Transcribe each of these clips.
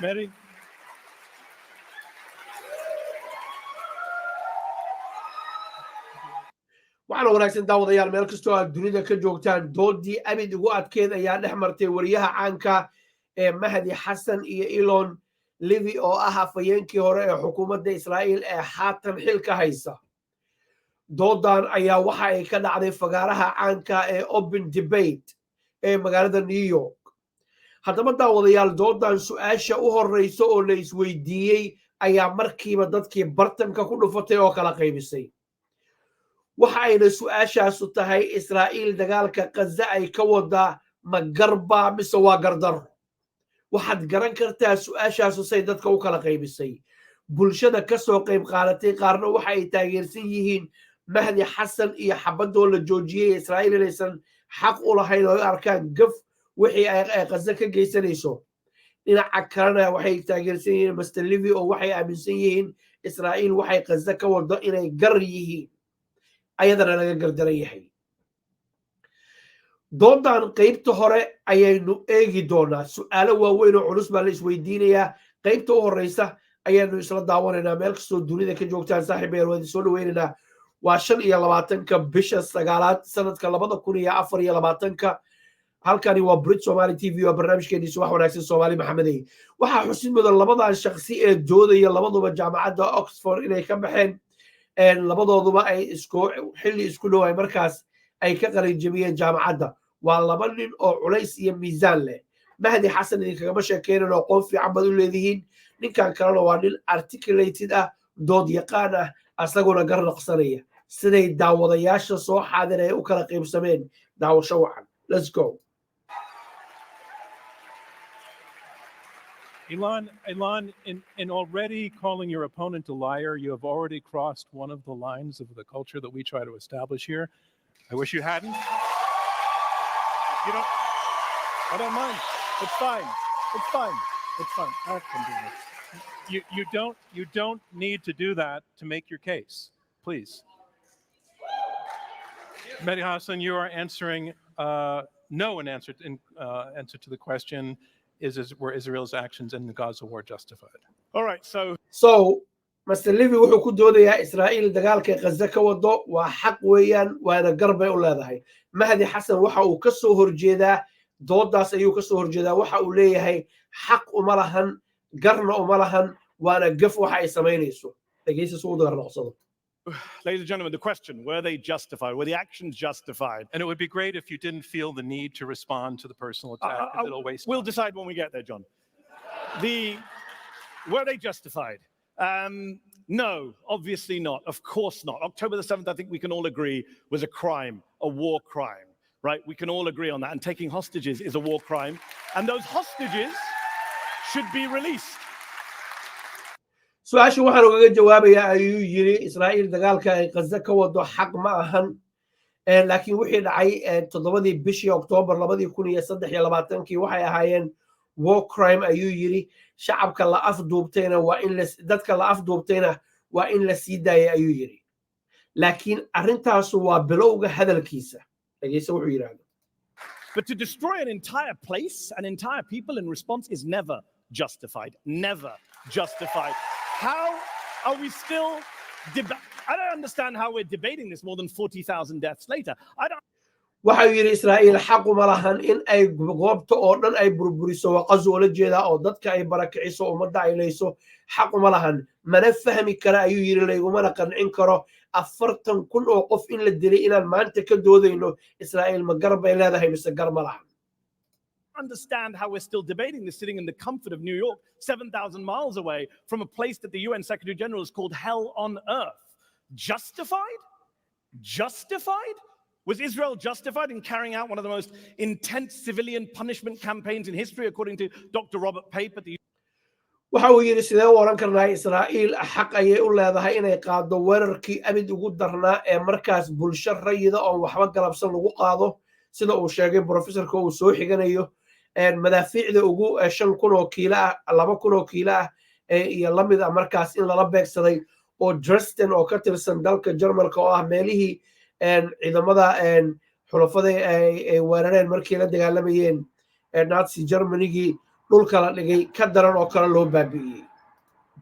Mary. waxaana wanaagsan daawadayaal meel kastoo aad dunida ka joogtaan doodii abid ugu adkeed ayaa dhex martay wariyaha caanka ee mahdi xasan iyo elon levi oo ah afhayeenkii hore ee xukuumadda israa'iil ee haatan xilka haysa doodan ayaa waxa ay ka dhacday fagaaraha caanka ee open debate ee magaalada new york haddaba daawadayaal doodan su-aasha u horreysa oo la isweydiiyey ayaa markiiba dadkii bartanka ku dhufatay oo kala qaybisay waxa ayna su-aashaasu tahay israa'iil dagaalka Gaza ay ka wadaa ma garba mise waa gardar waxaad garan kartaa su-aashaasu say dadka u kala qaybisay bulshada ka soo qayb qaadatay qaarna waxa ay taageersan yihiin mahdi xasan iyo xabadoo la joojiyey israa'iil inaysan xaq u lahayn oo ay arkaan gaf wixii ay Gaza ka geysanayso dhinaca kalena waxay taageersan yihiin Mr. Levi oo waxay aaminsan yihiin israa'iil waxay Gaza ka wado inay gar yihiin ayadana laga gardaran yahay doodan qaybta hore ayaynu eegi doonaa su'aalo waaweyn oo culus baa la isweydiinayaa qaybta u horreysa ayaanu isla daawanaynaa meel kastoo dunida ka joogtaan saaxiibayaal waan soo dhaweynaynaa waa 25 bisha sagaalaad sanadka 2024 halkani waa Brit Somali TV waa barnaamijkeeniisa wax wanaagsan Soomaali Maxamedey waxaa xusid mudan labadan shakhsi ee doodaya labaduba jaamacadda Oxford inay ka baxeen labadooduba ay xilli isku dhowaay markaas ay ka qalin jabiyeen jaamacadda waa laba nin oo culays iyo miisaan leh mahdi xasan idinkagama sheekeynan oo qoon fiican baad u leedihiin ninkan kalena waa nin articulated ah dood yaqaan ah asaguna gar naqsanaya siday daawadayaasha soo xaadiraya u kala qaybsameen daawasho wacan let's go Elon, in already calling your opponent a liar, you have already crossed one of the lines of the culture that we try to establish here. I wish you hadn't. You don't. I don't mind. It's fine. It's fine. It's fine. I can do this. You don't need to do that to make your case. Please. Mehdi Hassan, you are answering no in answer to the question. Were Israel's actions in the Gaza war justified? All right, so Mr. Levi wuxuu ku doodayaa Israa'iil dagaalka Gaza ka wado waa xaq weeyaan waana garbay u leedahay Mahdi Xasan waxa uu ka soo horjeedaa doodaas ayuu ka soo horjeedaa waxa uu leeyahay xaq uma lahan garna uma lahan waana gaf waxa ay sameynayso dhageysa soo noqsado Ladies and gentlemen, the question, were they justified? Were the actions justified? And it would be great if you didn't feel the need to respond to the personal attack. We'll decide when we get there, John. Were they justified? No, obviously not. Of course not. October the 7th, I think we can all agree, was a crime, a war crime, right? We can all agree on that. And taking hostages is a war crime. And those hostages should be released. su-aasha waxaan ugaga jawaabayaa ayuu yiri Israa'iil dagaalka ay Gaza ka wado xaq ma ahan laakiin wixii dhacay 7 bishii Oktoobar 2023 waxay ahaayeen war crime ayuu yiri shacabka la afduubtayna waa in dadka la afduubtayna waa in la sii daayay ayuu yiri laakiin arrintaas waa bilowga hadalkiisa dhageyso wuxuu yiraahdo But to destroy an entire place, an entire people in response is never justified. Never justified. How are we still I don't understand how we're debating this more than 40,000 deaths later. I don't waxa uu yiri Israa'iil xaq uma lahan in ay goobta oo dhan ay burburiso waqas oo la jeeda oo dadka ay barakiciso umada ay leeyso xaq uma lahan mana fahmi kara ayuu yiri leegumana qancin karo 40,000 oo qof in la dilay inaan maanta ka doodayno Israa'iil ma garbay leedahay mise gar ma lahan understand how we're still debating this sitting in the comfort of New York, 7,000 miles away from a place that the UN Secretary General has called hell on earth. Justified? Justified? Was Israel justified in carrying out one of the most intense civilian punishment campaigns in history, according to Dr. Robert Pape at the waxa uu yiri sidee waran karnaa Israa'iil xaq ayay u leedahay inay qaado weerarkii abid ugu darnaa ee markaas bulsho rayida oo waxba galabsan lagu qaado sida uu sheegay professorka uu soo xiganayo madaafiicda ugu 5,000 oo kiilo ah 2,000 oo kiilo ah iyo lamid ah markaas in lala beegsaday oo Dresden oo ka tirsan dalka Jarmalka oo ah meelihii ciidamada xulafada ay weerareen markii la dagaalamayeen Nazi Germany dhulka la dhigay ka daran oo kale loo baabi'iyey.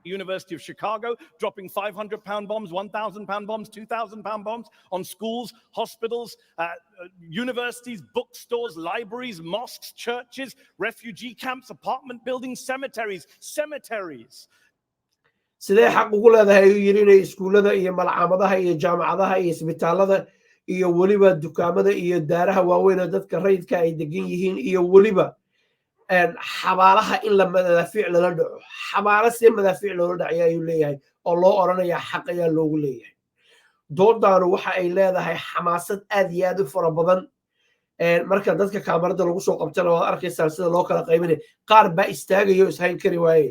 University of Chicago, dropping 500-pound bombs, 1,000-pound bombs, 2,000-pound bombs on schools, hospitals, universities, bookstores, libraries, mosques, churches, refugee camps, apartment buildings, cemeteries. sidee xaq ugu leedahay ayuu yidhi inay iskuullada iyo malcamadaha iyo jaamacadaha iyo isbitaalada iyo weliba dukaamada iyo daaraha waaweyn ee dadka rayidka ay degan yihiin iyo weliba xabaalaha in la madaafiic lala dhaco xabaalo see madaafiic loola dhacay ayuu leeyahay oo loo oranayaa xaq ayaa loogu leeyahay. doodaanu waxa ay leedahay xamaasad aad iyo aad u fara badan. marka dadka kaamarada lagu soo qabtana waad arkaysaan sida loo kala qaybinay qaar baa istaagayo ishayn kari waaye.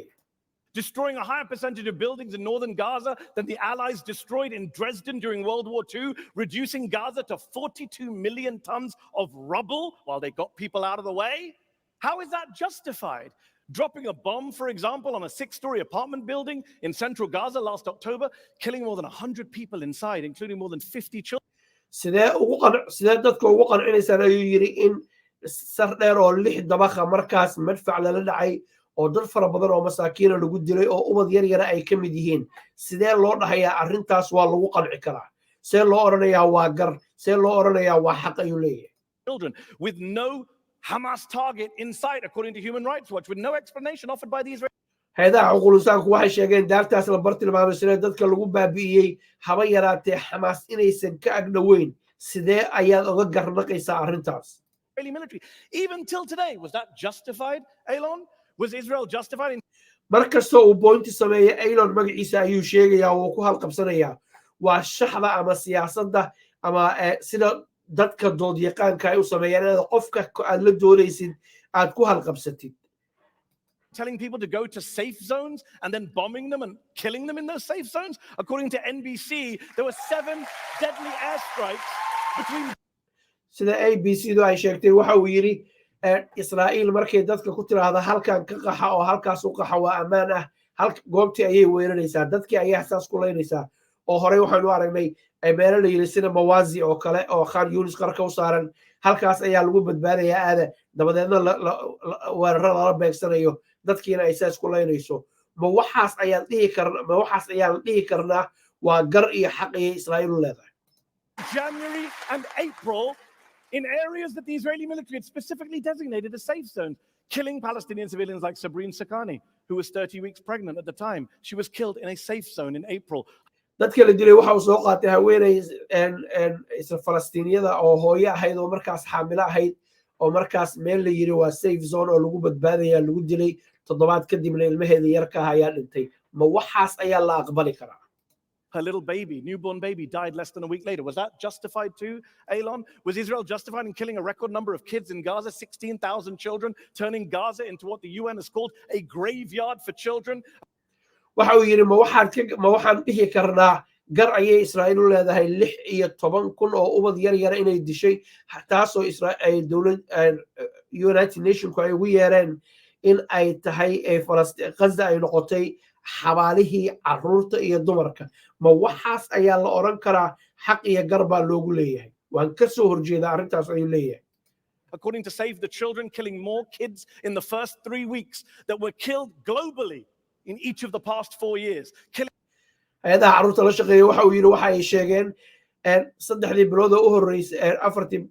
Destroying a higher percentage of buildings in northern Gaza than the Allies destroyed in Dresden during World War II, reducing Gaza to 42 million tons of rubble while they got people out of the way. How is that justified? Dropping a bomb, for example, on a 6-story apartment building in central Gaza last October, killing more than 100 people inside, including more than 50 children. sidee dadka ugu qancinaysaan ayuu yidhi in sar dheer oo 6 dabaqa markaas madfac lala dhacay oo dad fara badan oo masaakiina lagu dilay oo ubad yar yara ay ka mid yihiin. sidee loo dhahayaa arrintaas waa lagu qanci karaa? see loo oranayaa waa gar? see loo oranayaa waa xaq ayuu leeyahay? Children with no Hamas target in sight, according to Human Rights Watch, with no explanation offered by the Israeli. hay'adaha xuquuqul-insaanku waxay sheegeen daartaas la bartilmaamay dadka lagu baabi'iyey haba yaraatee Xamaas inaysan ka agdhoweyn. sidee ayaad uga garnaqaysaa arrintaas? Israeli military. Even till today, was that justified, Elon? Was Israel justified in markastoo uu boynti sameeyey Elon magaciisa ayuu sheegayaa oo ku halqabsanayaa waa shaxda ama siyaasadda ama sida dadka doodyaqaanka ay u sameeyaan inaad qofka aad la doonaysid aad ku halqabsatid. telling people to go to safe zones and then bombing them and killing them in those safe zones? According to NBC, there were 7 deadly airstrikes between. sida ABC-du ay sheegtay waxa uu yidhi Israa'iil markay dadka ku tiraahdo halkan ka qaxa oo halkaas u qaxa waa ammaan ah goobtii ayay weeraraysaa dadkii ayaa saas ku leynaysaa oo horey waxaanu aragnay meelo la yidhi sida Mawazi oo kale oo Khan Yunis qarka u saaran halkaas ayaa lagu badbaadayaa aada dabadeedna weeraro lala beegsanayo dadkiina ay saas ku leynayso. ma waxaas ayaan dhihi karnaa waa gar iyo xaq iyo Israa'iil u leedahay. January and April in areas that the Israeli military had specifically designated as safe zones, killing Palestinian civilians like Sabrine Sakani, who was 30 weeks pregnant at the time. She was killed in a safe zone in April. dadka la dilay waxa uu soo qaatay haweeney Falastiiniyada oo hooyo ahayd oo markaas xaamilo ahayd oo markaas meel la yiri waa safe zone oo lagu badbaadaya lagu dilay 7 kadibna ilmaheeda yarka ayaa dhintay. ma waxaas ayaa la aqbali karaa? Her little baby, newborn baby, died less than a week later. Was that justified too, Elon? Was Israel justified in killing a record number of kids in Gaza, 16,000 children, turning Gaza into what the UN has called a graveyard for children? waxa uu yidhi ma waxaan dhihi karnaa gar ayay Israa'iil u leedahay 16,000 oo ubad yar yara inay dishay taasoo dowlad United Nations ay ugu yeereen in ay tahay Gaza ay noqotay xabaalihii carruurta iyo dumarka. ma waxaas ayaa la oran karaa xaq iyo gar baa loogu leeyahay? waan ka soo horjeedaa arrintaas ayuu leeyahay. According to Save the Children, killing more kids in the first 3 weeks that were killed globally in each of the past 4 years. hay'adaha carruurta la shaqeeya waxa uu yidhi waxa ay sheegeen 3 bilood oo u horreysay 4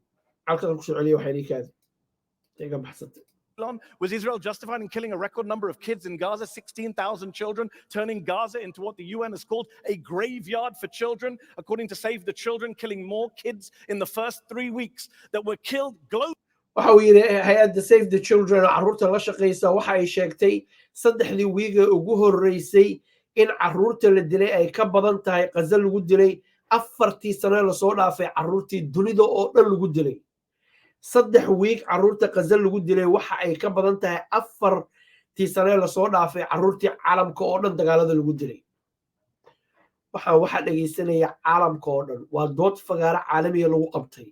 halkan ku soo celiya waxay dhikaad iga baxsatay. Was Israel justified in killing a record number of kids in Gaza, 16,000 children, turning Gaza into what the UN has called a graveyard for children? According to Save the Children, killing more kids in the first 3 weeks that were killed globally. waxa uu yidhi hay'adda Save the Children oo carruurta la shaqeysa waxa ay sheegtay 3 wiiga ugu horreysay in carruurta la dilay ay ka badan tahay Gaza lagu dilay 4 sano la soo dhaafay carruurtii dunida oo dhan lagu dilay. 3 wiig carruurta Gaza lagu dilay waxa ay ka badan tahay 4 sano la soo dhaafay carruurtii caalamka oo dhan dagaalada lagu dilay. waxa dhageysanaya caalamka oo dhan waa dood fagaara caalamiga lagu qabtay.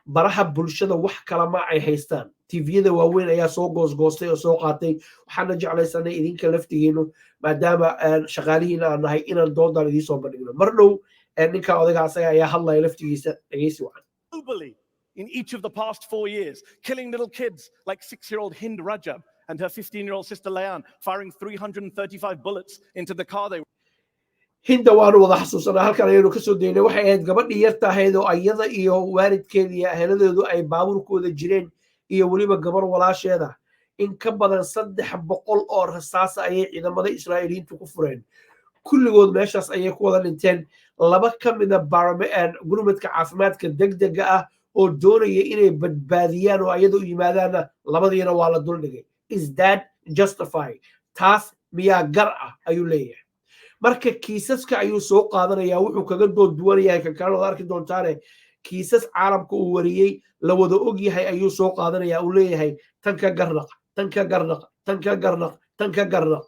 baraha bulshada wax kala ma ay haystaan. TV-yada waaweyn ayaa soo goosgoostay oo soo qaatay. waxaana jeclaysanay idinka laftigiinu maadaama shaqaalihiina aan nahay inaan doodan idiin soo bandhigno. mar dhow ninka odaga asaga ayaa hadlaya laftigiisa dhageysi wacan. Globally in each of the past 4 years, killing little kids like 6-year-old Hind Rajab and her 15-year-old sister Leanne firing 335 bullets into the car they hinda waanu wada xasuusanaa halkan ayaynu kasoo daynay waxay ahayd gabadhii yarta ahayd oo ayada iyo waalidkeeda iyo aheladeedu ay baabuurkooda jireen iyo weliba gabar walaasheeda in ka badan 300 oo rasaasa ayay ciidamada Israa'iiliyiintu ku fureen kulligood meeshaas ayay ku wada dhinteen laba ka mid ah gurmadka caafimaadka degdega ah oo doonaya inay badbaadiyaan oo ayada u yimaadaana labadiina waa la duldhigay is that justified taas miyaa gar ah ayuu leeyahay marka kiisaska ayuu soo qaadanayaa wuxuu kaga dood duwan yahay kan kale oo arki doontaane kiisas caalamka uu wariyay la wada og yahay ayuu soo qaadanayaa uu leeyahay tan ka garnaq tan ka garnaq tan ka garnaq tan ka garnaq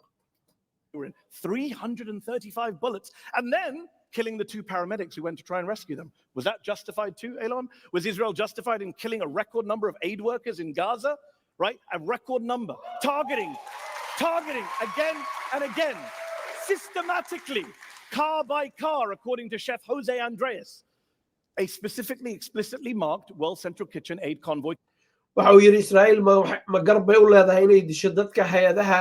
335 bullets and then killing the 2 paramedics who went to try and rescue them. Was that justified too, Elon? Was Israel justified in killing a record number of aid workers in Gaza? Right? A record number. Targeting again and again. Systematically, car by car, according to Chef Jose Andreas, a specifically, explicitly marked World Central Kitchen aid convoy. waxa uu yiri Israa'iil ma garab bay u leedahay inay disho dadka hay'adaha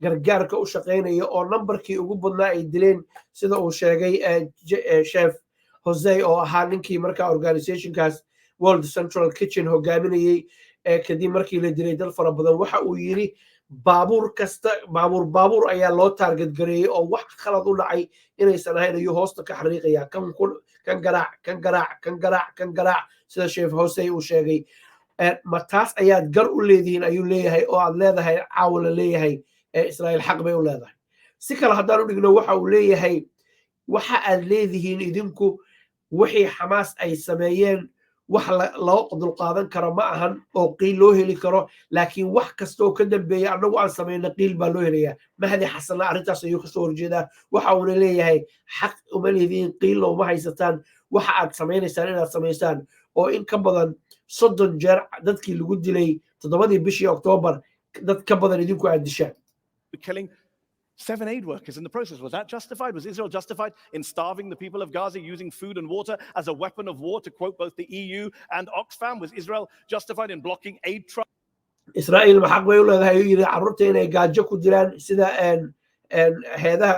gargaarka u shaqeynaya oo numberkii ugu badnaa ay dileen sida uu sheegay Chef Jose oo ahaa ninkii markaa organizationkaas World Central Kitchen hogaaminayay kadib markii la dilay dad fara badan waxa uu yiri baabuur kasta baabuur ayaa loo target gareeyay oo wax khalad u dhacay inaysan ahayn ayuu hoosta ka xariiqaya kan garaac sida Chef Jose uu sheegay ma taas ayaad gar u leedihiin ayuu leeyahay oo aad leedahay caawa la leeyahay Israa'iil xaq bay u leedahay si kale haddaan u dhigno waxa uu leeyahay waxa aad leedihiin idinku wixii Xamaas ay sameeyeen wax loo qodol qaadan karo ma ahan oo qiil loo heli karo laakiin wax kasta oo ka dambeeya anagu aan sameeyna qiil baa loo helayaa mahdi xasan arrintaas ayuu ka soo horjeedaa waxa uu leeyahay xaq uma leedihiin qiil uma haysataan waxa aad sameeynaysan inaad sameysaan oo in ka badan 30 jeer dadkii lagu dilay 7 bishii October dad ka badan idinku aad dishaan killing 7 aid workers in the process. Was that justified? Was Israel justified in starving the people of Gaza, using food and water as a weapon of war, to quote both the EU and Oxfam? Was Israel justified in blocking aid trucks? Israel ma xaq bay u leedahay yiri carruurta inay gaajo ku jiraan sida heedaha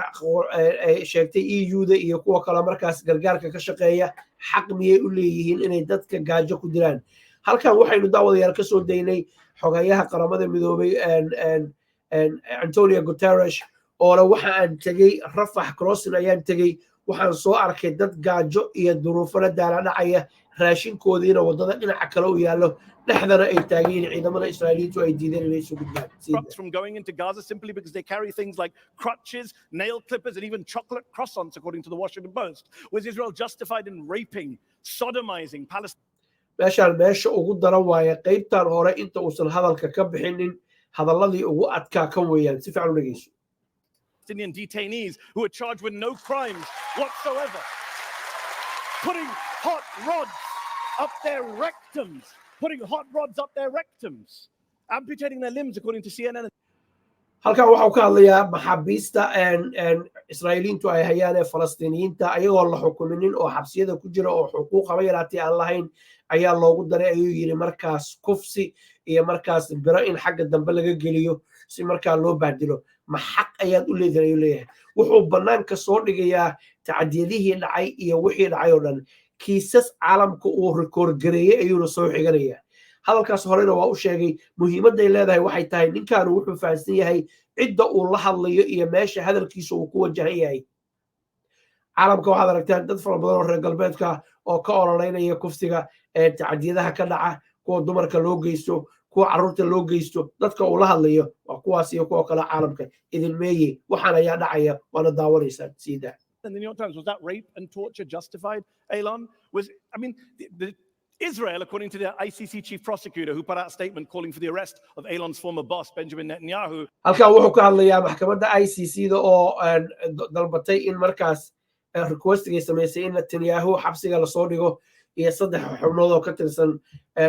ay sheegtay EU-da iyo kuwa kale markaas gargaarka ka shaqeeya xaq miyay u leeyihiin inay dadka gaajo ku jiraan halkan waxaynu daawadayaal ka soo daynay xogayaha qaramada midoobay Antonio Guterres oo waxa aan tagay Rafah crossing ayaan tagay waxaan soo arkay dad gaajo iyo duruufo la daala dhacaya raashinkoodiina wadada dhinaca kale u yaalo dhexdana ay taageen ciidamada Israa'iiliyiintu ay diideen inay soo gudbaan from going into Gaza simply because they carry things like crutches, nail clippers, and even chocolate croissants, according to the Washington Post. Was Israel justified in raping, sodomizing Palestine? meesha ugu daran waaye qaybtan hore inta uusan hadalka ka bixinin hadaladii ugu adkaa kan weeyaan si fiican u dhageyso Palestinian detainees who are charged with no crimes whatsoever, putting hot rods up their rectums, amputating their limbs, according to CNN. halkan waxa uu ka hadlayaa maxaabiista Israa'iiliintu ay hayaan ee Falastiiniyiinta ayagoo la xukuminin oo xabsiyada ku jira oo xuquuq haba yaraatee aan lahayn ayaa loogu daray ayuu yiri markaas kufsi iyo markaas biro in xagga dambe laga geliyo si markaa loo baadilo ma xaq ayaad u leedahay ayuu leeyahay wuxuu banaanka soo dhigayaa tacadiyadihii dhacay iyo wixii dhacay oo dhan kiisas caalamka uu record gareeyay ayuuna soo xiganayaa hadalkaas horena waa u sheegay muhiimadda ay leedahay waxay tahay ninkaanu wuxuu fahansan yahay cidda uu la hadlayo iyo meesha hadalkiisa uu ku wajahan yahay caalamka waxaad aragtaan dad fara badan oo reer galbeedka oo ka ololeynaya kufsiga tacadiyadaha ka dhaca kuwa dumarka loo geysto kuwa carruurta loo geysto dadka uu la hadlayo waa kuwaas iyo kuwa kale caalamka idin meeye waxaan ayaa dhacaya waana daawanaysaan siida In the New York Times, was that rape and torture justified, Elon? Israel, according to the ICC chief prosecutor, who put out a statement calling for the arrest of Elon's former boss, Benjamin Netanyahu. halkan wuxuu ka hadlayaa maxkamadda ICC-da oo dalbatay in markaas requestigay samaysay in Netanyahu xabsiga la soo dhigo iyo 3 xubnood oo ka tirsan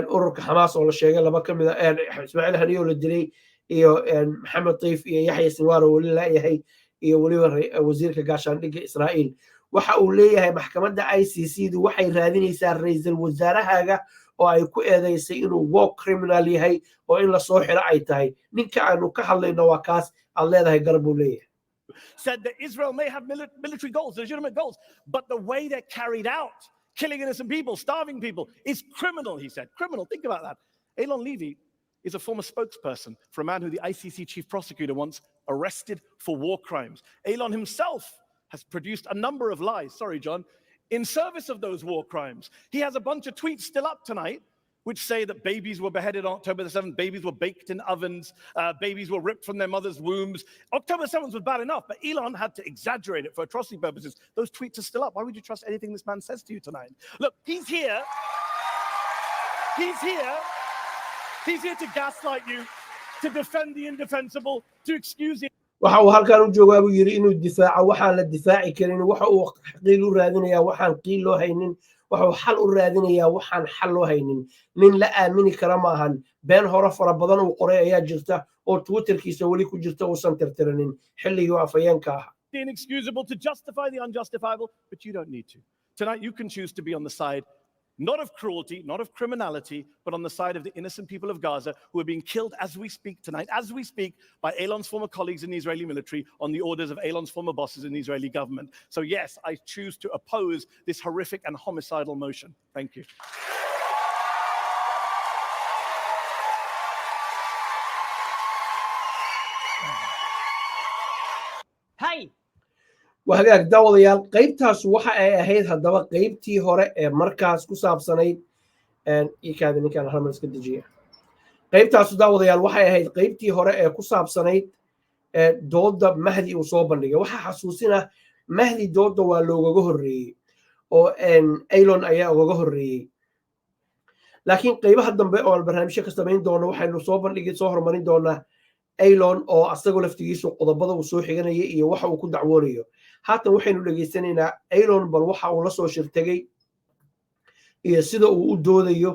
ururka Xamaas oo la sheegay laba ka mid ah Ismaaciil Haniyo la dilay iyo Maxamed Taif iyo Yaxya Sinwar oo la yahay iyo waliba wasiirka gaashaandhigga Israa'iil waxa uu leeyahay maxkamadda ICC-du waxay raadinaysaa ra'iisul wasaarahaaga oo ay ku eedaysay inuu war criminal yahay oo in la soo xiro ay tahay ninka aanu ka hadlayno waa kaas aad leedahay garab buu leeyahay said that Israel may have military goals, legitimate goals, but the way they're carried out, killing innocent people, starving people, is criminal, he said. Criminal, think about that. Elon Levy is a former spokesperson for a man who the ICC chief prosecutor once arrested for war crimes. Elon himself has produced a number of lies, sorry, John, in service of those war crimes. He has a bunch of tweets still up tonight which say that babies were beheaded on October the 7th, babies were baked in ovens, babies were ripped from their mother's wombs. October 7th was bad enough, but Elon had to exaggerate it for atrocity purposes. Those tweets are still up. Why would you trust anything this man says to you tonight? Look, he's here. He's here. He's here to gaslight you, to defend the indefensible, to excuse it. waxa uu halkan u joogaa buu yiri inuu difaaco waxaan la difaaci karin waxa uu qiil u raadinayaa waxaan qiil loo haynin waxa uu xal u raadinayaa waxaan xal loo haynin nin la aamini kara maahan been hore fara badan uu qoray ayaa jirta oo twitterkiisa wali ku jirta uusan tirtiranin xilligii afayeenka ah inexcusable to justify the unjustifiable, but you don't need to. Tonight you can choose to be on the side not of cruelty, not of criminality, but on the side of the innocent people of Gaza who are being killed as we speak tonight, as we speak, by Elon's former colleagues in the Israeli military on the orders of Elon's former bosses in the Israeli government. So yes, I choose to oppose this horrific and homicidal motion. Thank you. Hi. وهجاك داوديال قيبتاس waxa ay ahayd hadaba qaybtii hore ee markaas ku saabsanayd ikaada ninkan halman iska dejiya qaybtaas daawadayaal waxay ahayd qaybtii hore ee ku saabsanayd dooda Mahdi uu soo bandhigay waxa xasuusina Mahdi dooda waa looga horeeyay oo Elon ayaa uga horeeyay laakiin qaybaha dambe oo barnaamijka ka sameyn doono waxaynu soo bandhigay soo hormarin doonaa Elon oo asagoo laftigiisu qodobada uu soo xiganayay iyo waxa uu ku dacwoonayo haatan waxaynu dhageysanaynaa Elon bal waxa uu la soo shirtagay iyo sida uu u doodayo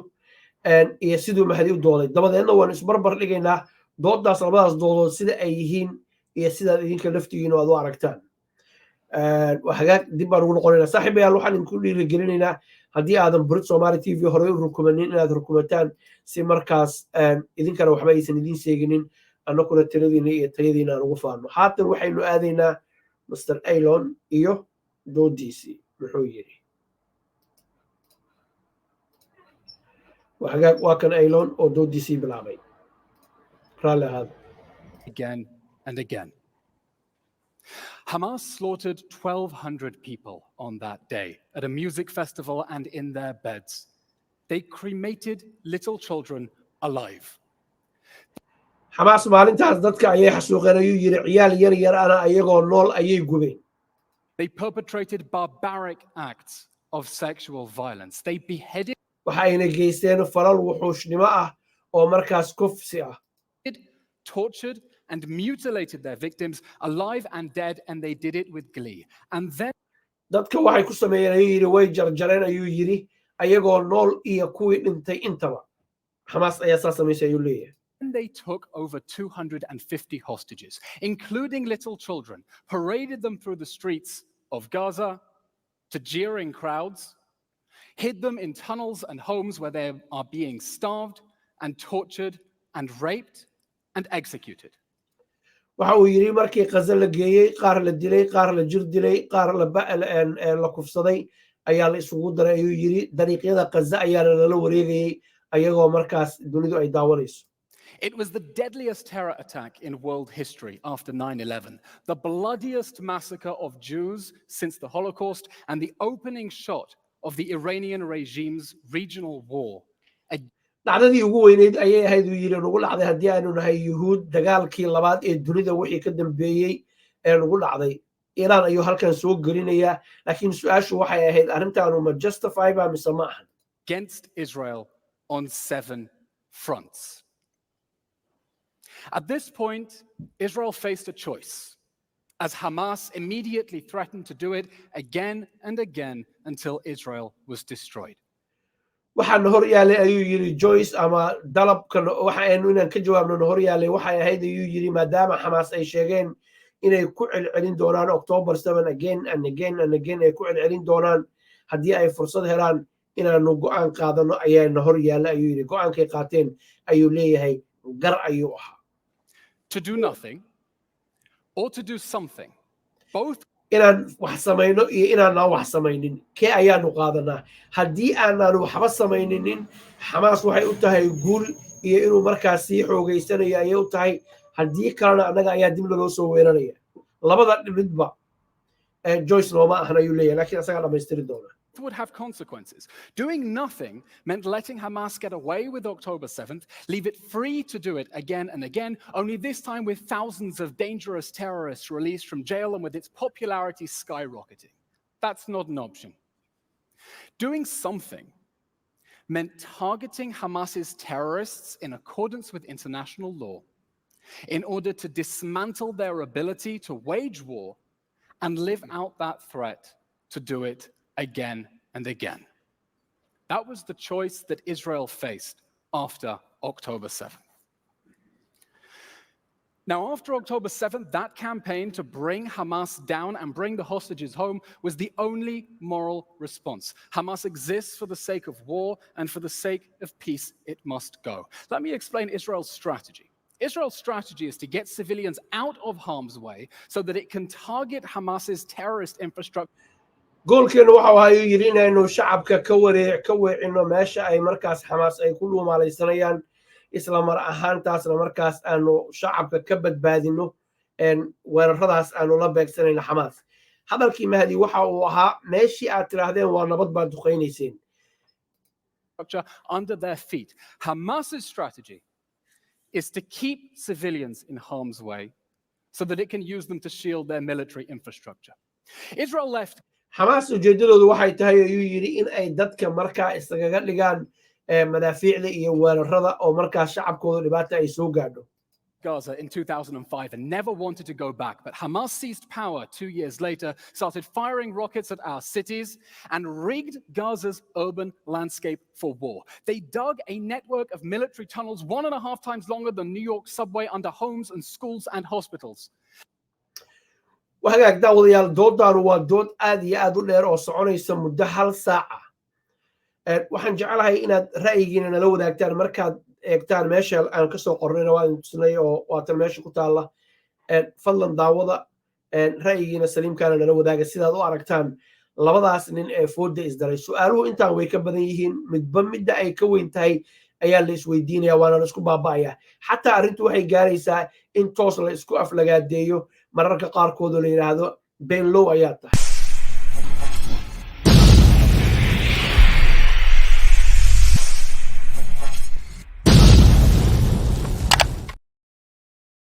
iyo sidoo Mahdi u dooday dabadeedna waan isbarbar dhigaynaa doodaas labadaas doodood sida ay yihiin iyo sida idinka laftigiina aad u aragtaan waxaga dib baan ugu noqonaynaa saaxiibayaal waxaan idinku dhiirigelinaynaa haddii aadan Brit Somali TV hore u rukumanin inaad rukumataan si markaas idinkana waxba aysan idin sheeginin annaguna tiradiina iyo tayadiina aan ugu faano haatan waxaynu aadaynaa Mr. Elon iyo doodiisii muxuu yiri waxaga waa kan Elon oo doodiisii bilaabay raalli ahaad again and again. Hamas slaughtered 1,200 people on that day at a music festival and in their beds. They cremated little children alive. Hamas maalintaas dadka ayay xasuuqeen ayuu yiri ciyaal yar yar ana ayagoo nool ayay gubeen. They perpetrated barbaric acts of sexual violence. They beheaded waxayna geysteen falal wuxuushnimo ah oo markaas kufsi ah. Tortured and mutilated their victims alive and dead, and they did it with glee. And then dadka waxay ku sameeyeen ayuu yiri way jarjareen ayuu yiri ayagoo nool iyo kuwii dhintay intaba. Hamas ayaa saa sameysay ayuu leeyahay. They took over 250 hostages, including little children, paraded them through the streets of Gaza to jeering crowds, hid them in tunnels and homes where they are being starved and tortured and raped and executed. waxa uu yiri markii Gaza la geeyay qaar la dilay qaar la jir dilay qaar la kufsaday ayaa la isugu daray ayuu yiri dariiqyada Gaza ayaa la wareegayay ayagoo markaas dunidu ay daawanayso. It was the deadliest terror attack in world history after 9/11, the bloodiest massacre of Jews since the Holocaust, and the opening shot of the Iranian regime's regional war. dhacdadii ugu weyneyd ayay ahayd uu yiri nagu dhacday haddii aanu nahay Yuhuud dagaalkii labaad ee dunida wixii ka dambeeyay ee nagu dhacday Iran ayuu halkan soo gelinayaa laakiin su'aashu waxay ahayd arrintaanu ma justify ba mise ma ahan against Israel on 7 fronts. At this point, Israel faced a choice, as Hamas immediately threatened to do it again and again until Israel was destroyed. waxaan hor yaalay ayuu yiri Joyce ama dalabkan waxaanu inaan ka jawaabno hor yaalay waxay ahayd ayuu yiri maadaama Hamas ay sheegeen inay ku celcelin doonaan October 7 again and again and again ay ku celcelin doonaan haddii ay fursad helaan inaanu go'aan qaadano ayaana hor yaalla ayuu yidhi go'aankay qaateen ayuu leeyahay gar ayuu ahaa To do nothing or to do something, both inaan wax samayno iyo inaanaan wax samaynin kee ayaanu qaadanaa haddii aanaan waxba samayninin xamaas waxay u tahay guul iyo inuu markaas sii xoogaysanayo ayay u tahay haddii kalena annaga ayaa dib loo soo weeraraya labada midba Joyce looma ahna ayuu leeyahay laakiin asagaa dhammaystiri doona would have consequences. Doing nothing meant letting Hamas get away with October 7th, leave it free to do it again and again, only this time with thousands of dangerous terrorists released from jail and with its popularity skyrocketing. That's not an option. Doing something meant targeting Hamas's terrorists in accordance with international law in order to dismantle their ability to wage war and live out that threat to do it again and again. That was the choice that Israel faced after October 7th. Now, after October 7th, that campaign to bring Hamas down and bring the hostages home was the only moral response. Hamas exists for the sake of war, and for the sake of peace, it must go. Let me explain Israel's strategy. Israel's strategy is to get civilians out of harm's way so that it can target Hamas's terrorist infrastructure. goolkeenu waxa uu ayuu yidhi inaynu shacabka ka weecino meesha ay markaas xamaas ay ku luumalaysanayaan isla mar ahaantaasna markaas aanu shacabka ka badbaadino weeraradaas aanu la beegsanayno xamaas hadalkii mahdi waxa uu ahaa meeshii aad tiraahdeen waa nabad baad duqaynayseen under their feet. Hamas's strategy is to keep civilians in harm's way so that it can use them to shield their military infrastructure. Israel left xamaas ujeedadoodu waxay tahay ayuu yidhi in ay dadka markaa isagaga dhigaan madaafiicda iyo weerarada oo markaa shacabkooda dhibaata ay soo gaadho Gaza in 2005 and never wanted to go back, but Hamas seized power 2 years later, started firing rockets at our cities, and rigged Gaza's urban landscape for war. They dug a network of military tunnels 1.5 times longer than New York subway under homes and schools and hospitals. وهاجاك داوديال دودان ودود آدي آدو لير أو سعوني سمو هل ساعة waxaan jecelahay inaad ra'yigiina nala wadaagtaan markaad eegtaan meesha aan ka soo qornayna waa idin tusinay oo waatan meesha ku taalla fadlan daawada ra'yigiina saliimkaana nala wadaaga sidaad u aragtaan labadaas nin ee fooda isdaray su'aaluhu intaan way ka badan yihiin midba midda ay ka weyn tahay ayaa la isweydiinaya waana la isku baaba'aya xataa arrintu waxay gaaraysaa in toos la isku aflagaadeeyo mararka qaarkood oo la yidhaahdo been low ayaa tahay